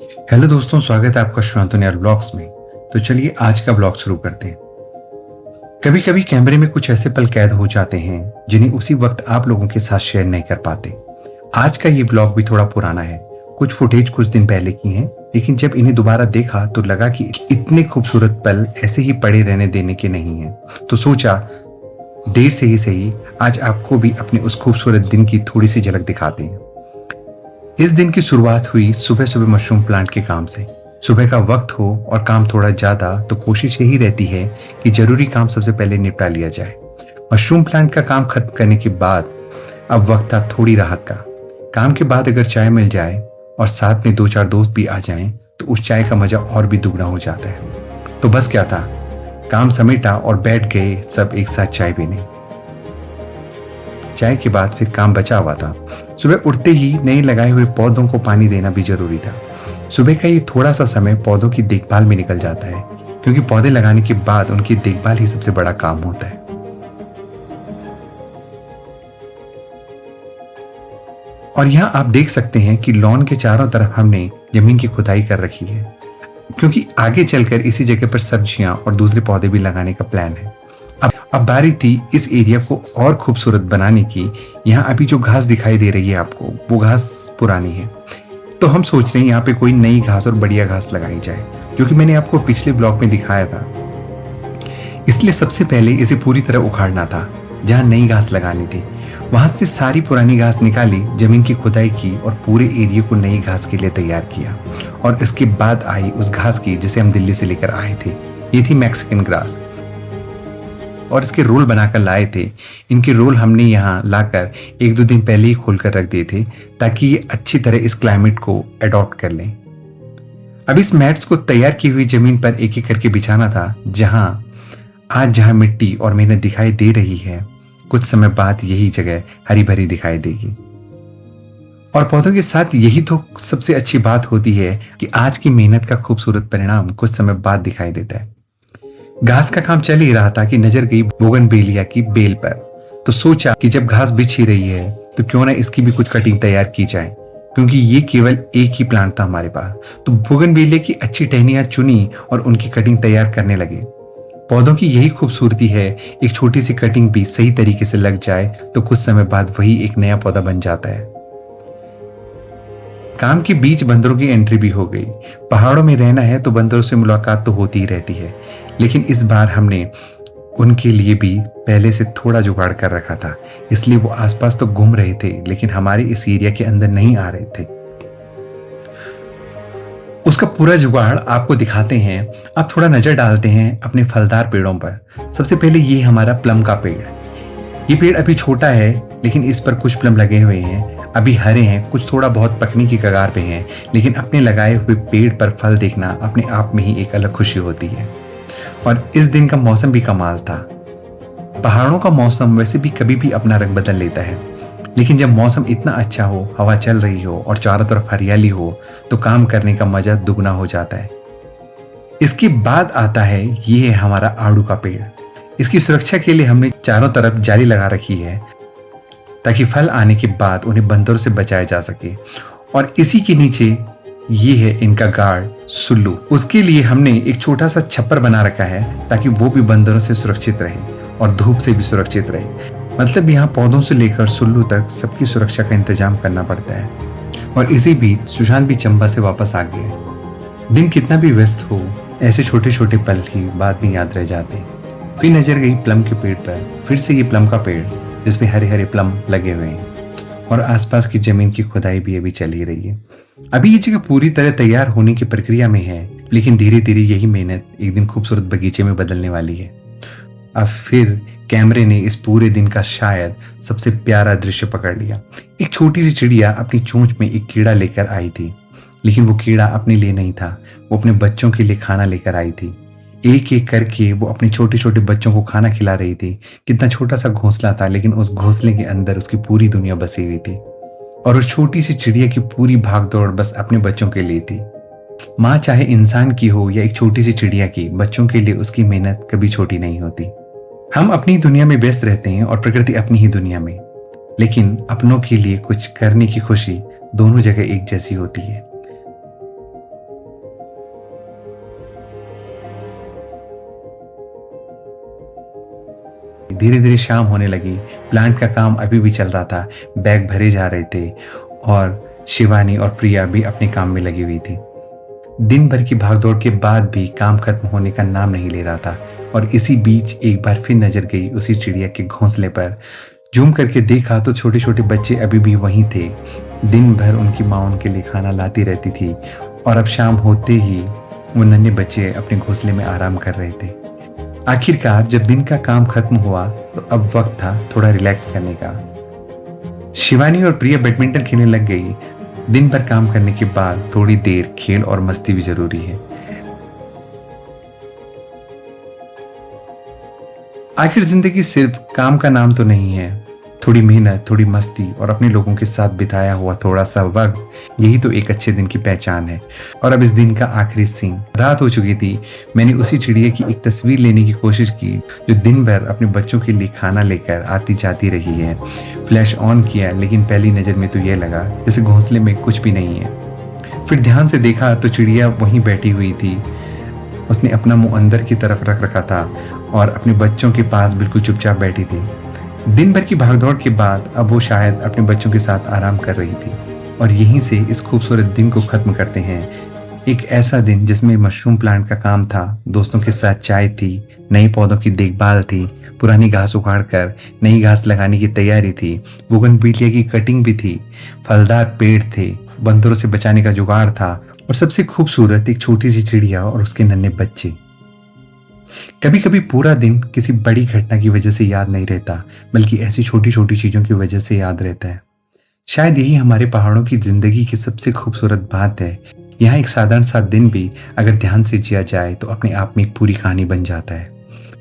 Hello दोस्तों, स्वागत है आपका शांतनु ब्लॉग्स में। तो चलिए आज का ब्लॉग शुरू करते हैं। कभी कभी कैमरे में कुछ ऐसे पल कैद हो जाते हैं जिन्हें उसी वक्त आप लोगों के साथ शेयर नहीं कर पाते। आज का ये ब्लॉग भी थोड़ा पुराना है, कुछ फुटेज कुछ दिन पहले की हैं, लेकिन जब इन्हें दोबारा देखा तो लगा कि इतने खूबसूरत पल ऐसे ही पड़े रहने देने के नहीं हैं। तो सोचा देर से ही सही आज आपको भी अपने उस खूबसूरत दिन की थोड़ी सी झलक दिखाते हैं। इस दिन की शुरुआत हुई सुबह सुबह मशरूम प्लांट के काम से। सुबह का वक्त हो और काम थोड़ा ज्यादा तो कोशिश यही रहती है कि जरूरी काम सबसे पहले निपटा लिया जाए। मशरूम प्लांट का काम खत्म करने के बाद अब वक्त था थोड़ी राहत का। काम के बाद अगर चाय मिल जाए और साथ में दो चार दोस्त भी आ जाएं तो उस चाय का मजा और भी दुगना हो जाता है। तो बस क्या था, काम समेटा और बैठ गए सब एक साथ चाय पीने। चाय के बाद फिर काम बचा हुआ था। सुबह उठते ही नए लगाए हुए पौधों को पानी देना भी जरूरी था। सुबह का ये थोड़ा सा समय पौधों की देखभाल में निकल जाता है, क्योंकि पौधे लगाने के बाद उनकी देखभाल ही सबसे बड़ा काम होता है। और यहाँ आप देख सकते हैं कि लॉन के चारों तरफ हमने जमीन की खुदाई कर रखी है, क्योंकि आगे चलकर इसी जगह पर सब्जियां और दूसरे पौधे भी लगाने का प्लान है। अब बारी थी इस एरिया को और खूबसूरत बनाने की। यहाँ अभी जो घास दिखाई दे रही है आपको, वो घास पुरानी है, तो हम सोच रहे हैं यहाँ पे कोई नई घास और बढ़िया घास लगाई जाए, जो कि मैंने आपको पिछले ब्लॉग में दिखाया था। इसलिए सबसे पहले इसे पूरी तरह उखाड़ना था। जहाँ नई घास लगानी थी वहां से सारी पुरानी घास निकाली, जमीन की खुदाई की और पूरे एरिया को नई घास के लिए तैयार किया। और इसके बाद आई उस घास की जिसे हम दिल्ली से लेकर आए थे। ये थी मैक्सिकन ग्रास और इसके रोल बनाकर लाए थे। इनके रोल हमने यहाँ लाकर एक दो दिन पहले ही खोलकर रख दिए थे, ताकि ये अच्छी तरह इस क्लाइमेट को अडॉप्ट कर लें। अब इस मैट्स को तैयार की हुई जमीन पर एक एक करके बिछाना था। जहां मिट्टी और मेहनत दिखाई दे रही है, कुछ समय बाद यही जगह हरी भरी दिखाई देगी। और पौधों के साथ यही तो सबसे अच्छी बात होती है कि आज की मेहनत का खूबसूरत परिणाम कुछ समय बाद दिखाई देता है। घास का काम चल ही रहा था कि नजर गई बोगनवेलिया की बेल पर। तो सोचा कि जब घास बिछ ही रही है तो क्यों ना इसकी भी कुछ कटिंग तैयार की जाए, क्योंकि ये केवल एक ही प्लांट था हमारे पास। तो बोगनवेलिया की अच्छी टहनियां चुनी और उनकी कटिंग तैयार करने लगे। पौधों की यही खूबसूरती है, एक छोटी सी कटिंग भी सही तरीके से लग जाए तो कुछ समय बाद वही एक नया पौधा बन जाता है। काम के बीच बंदरों की एंट्री भी हो गई। पहाड़ों में रहना है तो बंदरों से मुलाकात तो होती ही रहती है, लेकिन इस बार हमने उनके लिए भी पहले से थोड़ा जुगाड़ कर रखा था। इसलिए वो आसपास तो घूम रहे थे, लेकिन हमारे इस एरिया के अंदर नहीं आ रहे थे। उसका पूरा जुगाड़ आपको दिखाते हैं। अब थोड़ा नजर डालते हैं अपने फलदार पेड़ों पर। सबसे पहले ये हमारा प्लम का पेड़। ये पेड़ अभी छोटा है, लेकिन इस पर कुछ प्लम लगे हुए हैं। अभी हरे हैं, कुछ थोड़ा बहुत पकने की कगार पे हैं, लेकिन अपने लगाए हुए पेड़ पर फल देखना अपने आप में ही एक अलग खुशी होती है। और इस दिन का मौसम भी कमाल था। पहाड़ों का मौसम वैसे भी कभी भी अपना रंग बदल लेता है, लेकिन जब मौसम इतना अच्छा हो, हवा चल रही हो और चारों तरफ हरियाली हो, तो काम करने का मजा दुगना हो जाता है। इसके बाद आता है ये है हमारा आड़ू का पेड़। इसकी सुरक्षा के लिए हमने चारों तरफ जाली लगा रखी है, ताकि फल आने के बाद उन्हें बंदरों से बचाया जा सके। और इसी के नीचे ये है इनका गार्ड सुल्लू। उसके लिए हमने एक छोटा सा छप्पर बना रखा है, ताकि वो भी बंदरों से सुरक्षित रहे और धूप से भी सुरक्षित रहे। मतलब यहाँ पौधों से लेकर सुल्लू तक सबकी सुरक्षा का इंतजाम करना पड़ता है। और इसी बीच सुशांत भी चंबा से वापस आ गए। दिन कितना भी व्यस्त हो, ऐसे छोटे छोटे पल ही बाद में याद रह जाते। फिर नजर गई प्लम के पेड़ पर। फिर से ये प्लम का पेड़ जिसमें हरे हरे प्लम लगे हुए हैं, और आसपास की जमीन की खुदाई भी अभी चल ही रही है। अभी ये जगह पूरी तरह तैयार होने की प्रक्रिया में है, लेकिन धीरे धीरे यही मेहनत एक दिन खूबसूरत बगीचे में बदलने वाली है। अब फिर कैमरे ने इस पूरे दिन का शायद सबसे प्यारा दृश्य पकड़ लिया। एक छोटी सी चिड़िया अपनी चोंच में एक कीड़ा लेकर आई थी, लेकिन वो कीड़ा अपने लिए नहीं था, वो अपने बच्चों के लिए खाना लेकर आई थी। एक एक करके वो अपने छोटे छोटे बच्चों को खाना खिला रही थी। कितना छोटा सा घोंसला था, लेकिन उस घोंसले के अंदर उसकी पूरी दुनिया बसी हुई थी। और उस छोटी सी चिड़िया की पूरी भागदौड़ बस अपने बच्चों के लिए थी। माँ चाहे इंसान की हो या एक छोटी सी चिड़िया की, बच्चों के लिए उसकी मेहनत कभी छोटी नहीं होती। हम अपनी दुनिया में व्यस्त रहते हैं और प्रकृति अपनी ही दुनिया में, लेकिन अपनों के लिए कुछ करने की खुशी दोनों जगह एक जैसी होती है। धीरे धीरे शाम होने लगी। प्लांट का काम अभी भी चल रहा था, बैग भरे जा रहे थे और शिवानी और प्रिया भी अपने काम में लगी हुई थी। दिन भर की भागदौड़ के बाद भी काम खत्म होने का नाम नहीं ले रहा था और इसी बीच एक बार फिर नजर गई उसी चिड़िया के घोंसले पर। जूम करके देखा तो छोटे छोटे बच्चे अभी भी वहीं थे। दिन भर उनकी माँ उनके लिए खाना लाती रहती थी और अब शाम होते ही वो नन्हे बच्चे अपने घोंसले में आराम कर रहे थे। आखिरकार जब दिन का काम खत्म हुआ तो अब वक्त था थोड़ा रिलैक्स करने का। शिवानी और प्रिया बैडमिंटन खेलने लग गई। दिन भर काम करने के बाद थोड़ी देर खेल और मस्ती भी जरूरी है। आखिर जिंदगी सिर्फ काम का नाम तो नहीं है। थोड़ी मेहनत, थोड़ी मस्ती और अपने लोगों के साथ बिताया हुआ थोड़ा सा वक्त, यही तो एक अच्छे दिन की पहचान है। और अब इस दिन का आखिरी सीन। रात हो चुकी थी। मैंने उसी चिड़िया की एक तस्वीर लेने की कोशिश की जो दिन भर अपने बच्चों के लिए खाना लेकर आती जाती रही है। फ्लैश ऑन किया लेकिन पहली नजर में तो यह लगा जैसे घोंसले में कुछ भी नहीं है। फिर ध्यान से देखा तो चिड़िया वहीं बैठी हुई थी। उसने अपना मुंह अंदर की तरफ रख रखा था और अपने बच्चों के पास बिल्कुल चुपचाप बैठी थी। दिन भर की भागदौड़ के बाद अब वो शायद अपने बच्चों के साथ आराम कर रही थी। और यहीं से इस खूबसूरत दिन को खत्म करते हैं। एक ऐसा दिन जिसमें मशरूम प्लांट का काम था, दोस्तों के साथ चाय थी, नए पौधों की देखभाल थी, पुरानी घास उखाड़ कर नई घास लगाने की तैयारी थी, बोगनविलिया की कटिंग भी थी, फलदार पेड़ थे, बंदरों से बचाने का जुगाड़ था और सबसे खूबसूरत एक छोटी सी चिड़िया और उसके नन्हे बच्चे। कभी कभी पूरा दिन किसी बड़ी घटना की वजह से याद नहीं रहता, बल्कि ऐसी छोटी छोटी चीजों की वजह से याद रहता है। शायद यही हमारे पहाड़ों की जिंदगी की सबसे खूबसूरत बात है। यहाँ एक साधारण सा दिन भी अगर ध्यान से जिया जाए तो अपने आप में एक पूरी कहानी बन जाता है।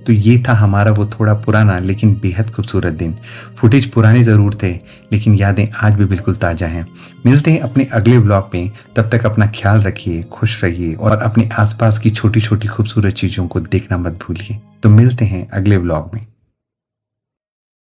तो ये था हमारा वो थोड़ा पुराना लेकिन बेहद खूबसूरत दिन। फुटेज पुराने जरूर थे लेकिन यादें आज भी बिल्कुल ताजा हैं। मिलते हैं अपने अगले व्लॉग में। तब तक अपना ख्याल रखिए, खुश रहिए और अपने आसपास की छोटी छोटी खूबसूरत चीजों को देखना मत भूलिए। तो मिलते हैं अगले व्लॉग में।